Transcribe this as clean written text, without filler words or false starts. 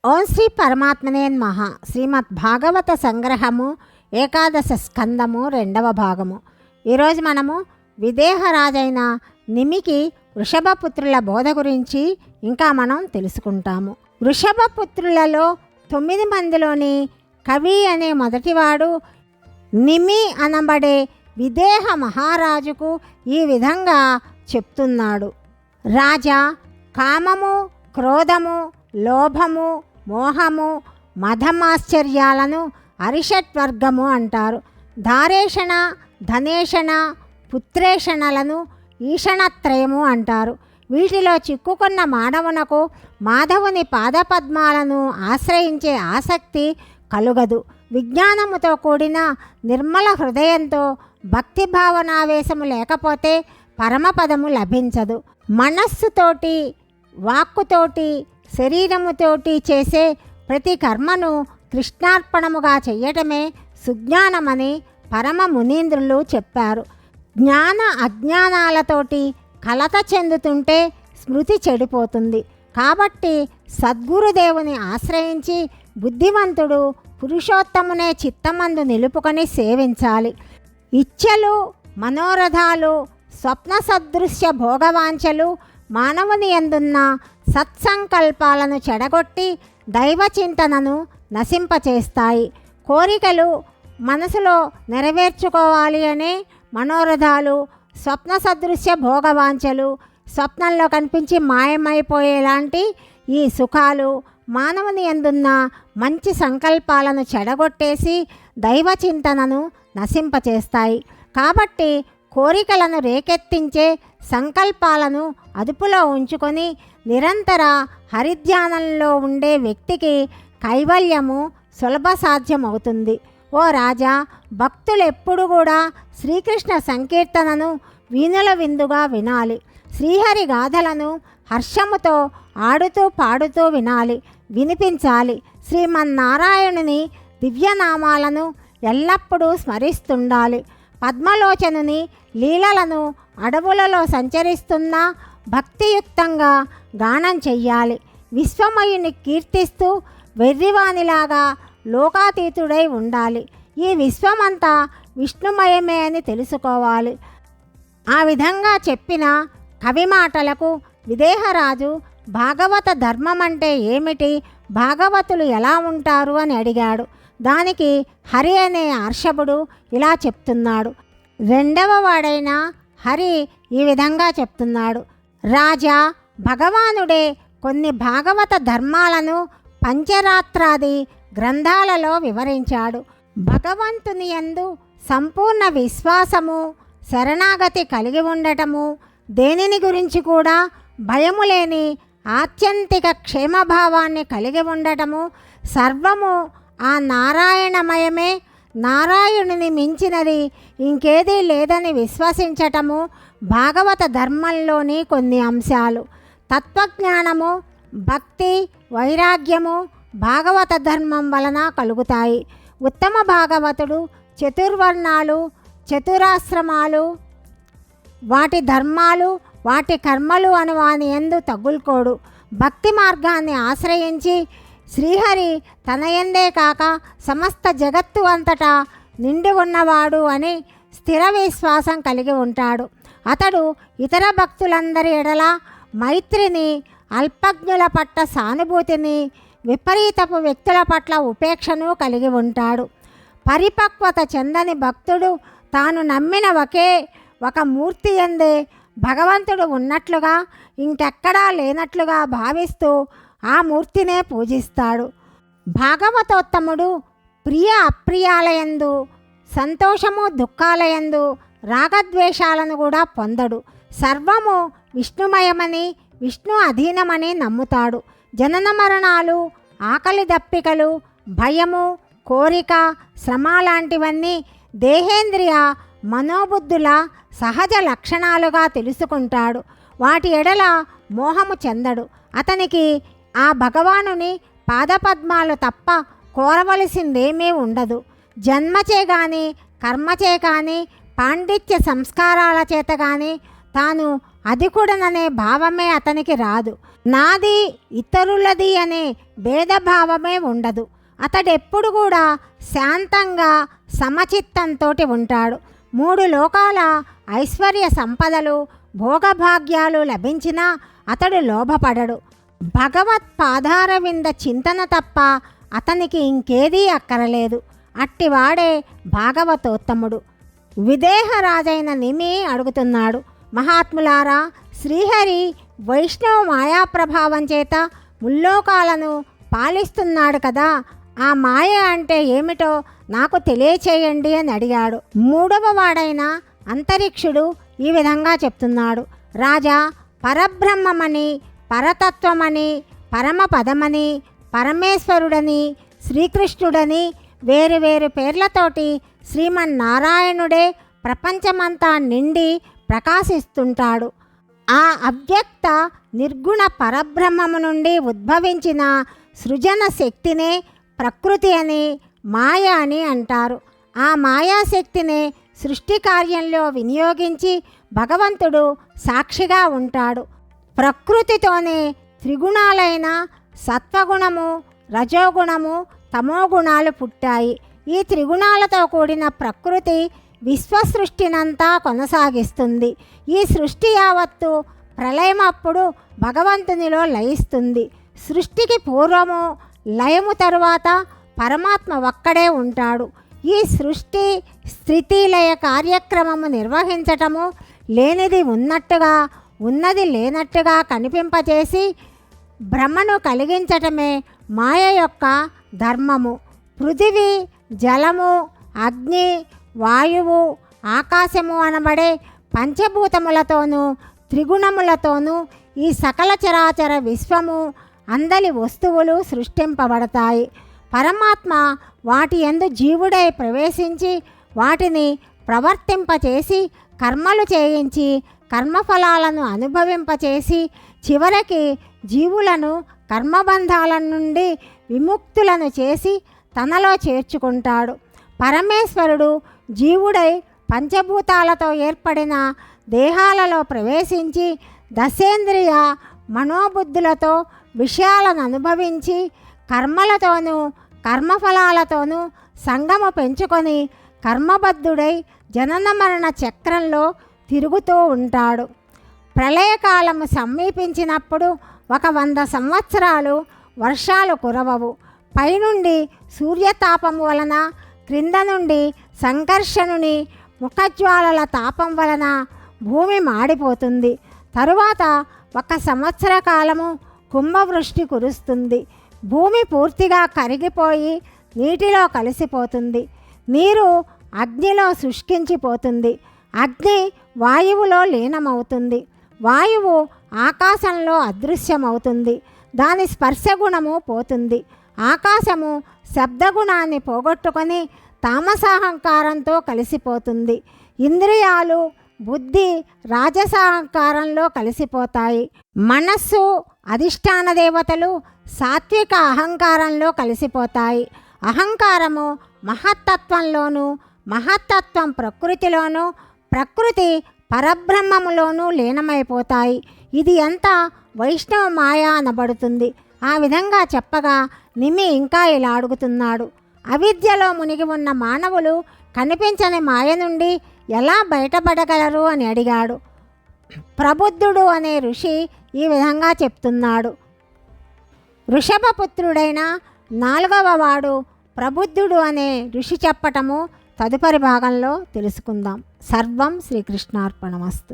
ఓం శ్రీ పరమాత్మనే నమః. శ్రీమద్ భాగవత సంగ్రహము ఏకాదశ స్కందము 2వ భాగము. ఈరోజు మనము విదేహరాజైన నిమికి వృషభపుత్రుల బోధ గురించి ఇంకా మనం తెలుసుకుంటాము. వృషభపుత్రులలో 9 మందిలోని కవి అనే మొదటివాడు నిమి అనబడే విదేహ మహారాజుకు ఈ విధంగా చెప్తున్నాడు. రాజా, కామము, క్రోధము, లోభము, మోహము, మదమాశ్చర్యాలను అరిషట్వర్గము అంటారు. ధారేషణ, ధనేషణ, పుత్రేషణలను ఈషణత్రయము అంటారు. వీటిలో చిక్కుకున్న మానవునకు మాధవుని పాదపద్మాలను ఆశ్రయించే ఆసక్తి కలుగదు. విజ్ఞానముతో కూడిన నిర్మల హృదయంతో భక్తి భావనావేశము లేకపోతే పరమపదము లభించదు. మనస్సుతోటి, వాక్కుతోటి, శరీరముతోటి చేసే ప్రతి కర్మను కృష్ణార్పణముగా చెయ్యటమే సుజ్ఞానమని పరమ మునీంద్రులు చెప్పారు. జ్ఞాన అజ్ఞానాలతోటి కలత చెందుతుంటే స్మృతి చెడిపోతుంది. కాబట్టి సద్గురుదేవుని ఆశ్రయించి బుద్ధివంతుడు పురుషోత్తమునే చిత్తమందు నిలుపుకొని సేవించాలి. ఇచ్ఛలు, మనోరథాలు, స్వప్న సదృశ్య భోగవాంఛలు మానవుని యందున్న సత్సంకల్పాలను చెడగొట్టి దైవచింతనను నశింపచేస్తాయి. కోరికలు మనసులో నెరవేర్చుకోవాలి అనే మనోరథాలు, స్వప్న సదృశ్య భోగవాంఛలు, స్వప్నంలో కనిపించి మాయమైపోయేలాంటి ఈ సుఖాలు మానవుని యందున్న మంచి సంకల్పాలను చెడగొట్టేసి దైవచింతనను నశింపచేస్తాయి. కాబట్టి కోరికలను రేకెత్తించే సంకల్పాలను అదుపులో ఉంచుకొని నిరంతర హరిధ్యానంలో ఉండే వ్యక్తికి కైవల్యము సులభ సాధ్యమవుతుంది. ఓ రాజా, భక్తులెప్పుడు కూడా శ్రీకృష్ణ సంకీర్తనను వీణుల విందుగా వినాలి. శ్రీహరి గాథలను హర్షముతో ఆడుతూ పాడుతూ వినాలి, వినిపించాలి. శ్రీమన్నారాయణుని దివ్యనామాలను ఎల్లప్పుడూ స్మరిస్తుండాలి. పద్మలోచనుని లీలలను అడవులలో సంచరిస్తున్నా భక్తియుక్తంగా గానం చెయ్యాలి. విశ్వమయుని కీర్తిస్తూ వెర్రివానిలాగా లోకాతీతుడై ఉండాలి. ఈ విశ్వమంతా విష్ణుమయమే అని తెలుసుకోవాలి. ఆ విధంగా చెప్పిన కవి మాటలకు విదేహరాజు భాగవత ధర్మం అంటే ఏమిటి, భాగవతులు ఎలా ఉంటారు అని అడిగాడు. దానికి హరి అనే హర్షభుడు ఇలా చెప్తున్నాడు. 2వ వాడైన హరి ఈ విధంగా చెప్తున్నాడు. రాజా, భగవానుడే కొన్ని భాగవత ధర్మాలను పంచరాత్రాది గ్రంథాలలో వివరించాడు. భగవంతుని యందు సంపూర్ణ విశ్వాసము, శరణాగతి కలిగి ఉండటము, దేనిని గురించి కూడా భయము లేని ఆత్యంతిక క్షేమభావాన్ని కలిగి ఉండటము, సర్వము ఆ నారాయణమయమే, నారాయణుని మించినది ఇంకేదీ లేదని విశ్వసించటము భాగవత ధర్మంలోని కొన్ని అంశాలు. తత్వజ్ఞానము, భక్తి, వైరాగ్యము భాగవత ధర్మం వలన కలుగుతాయి. ఉత్తమ భాగవతుడు చతుర్వర్ణాలు, చతురాశ్రమాలు, వాటి ధర్మాలు, వాటి కర్మలు అను వాని యందు తగులుకోడు. భక్తి మార్గాన్ని ఆశ్రయించి శ్రీహరి తన యందే కాక సమస్త జగత్తు అంతటా నిండి ఉన్నవాడు అని స్థిర విశ్వాసం కలిగి ఉంటాడు. అతడు ఇతర భక్తులందరి ఎడల మైత్రిని, అల్పజ్ఞుల పట్ల సానుభూతిని, విపరీతపు వ్యక్తుల పట్ల ఉపేక్షను కలిగి ఉంటాడు. పరిపక్వత చెందని భక్తుడు తాను నమ్మిన ఒకే ఒక మూర్తి యందే భగవంతుడు ఉన్నట్లుగా ఇంకెక్కడా లేనట్లుగా భావిస్తూ ఆ మూర్తినే పూజిస్తాడు. భాగవతోత్తముడు ప్రియ అప్రియాలయందు, సంతోషము దుఃఖాలయందు రాగద్వేషాలను కూడా పొందడు. సర్వము విష్ణుమయమని, విష్ణు అధీనమని నమ్ముతాడు. జనన మరణాలు, ఆకలి దప్పికలు, భయము, కోరిక, శ్రమ లాంటివన్నీ దేహేంద్రియ మనోబుద్ధుల సహజ లక్షణాలుగా తెలుసుకుంటాడు. వాటి ఎడల మోహము చెందడు. అతనికి ఆ భగవానుని పాదపద్మాలు తప్ప కోరవలసిందేమీ ఉండదు. జన్మచే కానీ, కర్మచే కానీ, పాండిత్య సంస్కారాల చేత కానీ తాను అధికుడననే భావమే అతనికి రాదు. నాది ఇతరులది అనే భేదభావమే ఉండదు. అతడెప్పుడు కూడా శాంతంగా సమచిత్తంతో ఉంటాడు. 3 లోకాల ఐశ్వర్య సంపదలు భోగభాగ్యాలు లభించినా అతడు లోభపడడు. భగవత్ పాదారవింద చింతన తప్ప అతనికి ఇంకేదీ అక్కరలేదు. అట్టివాడే భాగవతోత్తముడు. విదేహరాజైన నిమి అడుగుతున్నాడు, మహాత్ములారా, శ్రీహరి వైష్ణవ మాయాప్రభావం చేత ముల్లోకాలను పాలిస్తున్నాడు కదా, ఆ మాయ అంటే ఏమిటో నాకు తెలియచేయండి అని అడిగాడు. 3వ వాడైన అంతరిక్షుడు ఈ విధంగా చెప్తున్నాడు, రాజా, పరబ్రహ్మమని, పరతత్వమని, పరమపదమని, పరమేశ్వరుడని, శ్రీకృష్ణుడని వేరు పేర్లతోటి శ్రీమన్నారాయణుడే ప్రపంచమంతా నిండి ప్రకాశిస్తుంటాడు. ఆ అవ్యక్త నిర్గుణ పరబ్రహ్మము నుండి ఉద్భవించిన సృజన శక్తినే ప్రకృతి అని, మాయ అని అంటారు. ఆ మాయాశక్తినే సృష్టి కార్యంలో వినియోగించి భగవంతుడు సాక్షిగా ఉంటాడు. ప్రకృతితోనే త్రిగుణాలైన సత్వగుణము, రజోగుణము, తమోగుణాలు పుట్టాయి. ఈ త్రిగుణాలతో కూడిన ప్రకృతి విశ్వసృష్టినంతా కొనసాగిస్తుంది. ఈ సృష్టి యావత్తు ప్రళయమప్పుడు భగవంతునిలో లయిస్తుంది. సృష్టికి పూర్వము, లయము తరువాత పరమాత్మ ఒక్కడే ఉంటాడు. ఈ సృష్టి స్థితి లయ కార్యక్రమము నిర్వహించటము, లేనిది ఉన్నట్టుగా ఉన్నది లేనట్టుగా కనిపింపచేసి భ్రమను కలిగించటమే మాయ యొక్క ధర్మము. పృథివీ, జలము, అగ్ని, వాయువు, ఆకాశము అనబడే పంచభూతములతోనూ త్రిగుణములతోనూ ఈ సకల చరాచర విశ్వము అందలి వస్తువులు సృష్టింపబడతాయి. పరమాత్మ వాటి యందు జీవుడై ప్రవేశించి వాటిని ప్రవర్తింపచేసి కర్మలు చేయించి కర్మఫలాలను అనుభవింపచేసి చివరికి జీవులను కర్మబంధాల నుండి విముక్తులను చేసి తనలో చేర్చుకుంటాడు. పరమేశ్వరుడు జీవుడై పంచభూతాలతో ఏర్పడిన దేహాలలో ప్రవేశించి దశేంద్రియ మనోబుద్ధులతో విషయాలను అనుభవించి కర్మలతోనూ కర్మఫలాలతోనూ సంగము పెంచుకొని కర్మబద్ధుడై జనన మరణ చక్రంలో తిరుగుతూ ఉంటాడు. ప్రళయకాలము సమీపించినప్పుడు 100 సంవత్సరాలు వర్షాలు కురవవు. పైనుండి సూర్యతాపము వలన, క్రింద నుండి సంకర్షణుని ముఖజ్వాలల తాపం వలన భూమి మాడిపోతుంది. తరువాత 1 సంవత్సర కాలము కుంభవృష్టి కురుస్తుంది. భూమి పూర్తిగా కరిగిపోయి నీటిలో కలిసిపోతుంది. నీరు అగ్నిలో శుష్కించిపోతుంది. అగ్ని వాయువులో లీనమవుతుంది. వాయువు ఆకాశంలో అదృశ్యమవుతుంది. దాని స్పర్శగుణము పోతుంది. ఆకాశము శబ్దగుణాన్ని పోగొట్టుకొని తామసాహంకారంతో కలిసిపోతుంది. ఇంద్రియాలు, బుద్ధి రాజసాహంకారంలో కలిసిపోతాయి. మనస్సు, అధిష్టాన దేవతలు సాత్విక అహంకారంలో కలిసిపోతాయి. అహంకారము మహత్తత్వంలోనూ, మహత్తత్వం ప్రకృతిలోనూ, ప్రకృతి పరబ్రహ్మములోనూ లీనమైపోతాయి. ఇది అంతా వైష్ణవ మాయ అనబడుతుంది. ఆ విధంగా చెప్పగా నిమి ఇంకా ఇలా అడుగుతున్నాడు, అవిద్యలో మునిగి ఉన్న మానవులు కనిపించని మాయ నుండి ఎలా బయటపడగలరు అని అడిగాడు. ప్రబుద్ధుడు అనే ఋషి ఈ విధంగా చెప్తున్నాడు. వృషభపుత్రుడైన 4వ వాడు ప్రబుద్ధుడు అనే ఋషి చెప్పటము తదుపరి భాగంలో తెలుసుకుందాం. సర్వం శ్రీకృష్ణార్పణమస్తు.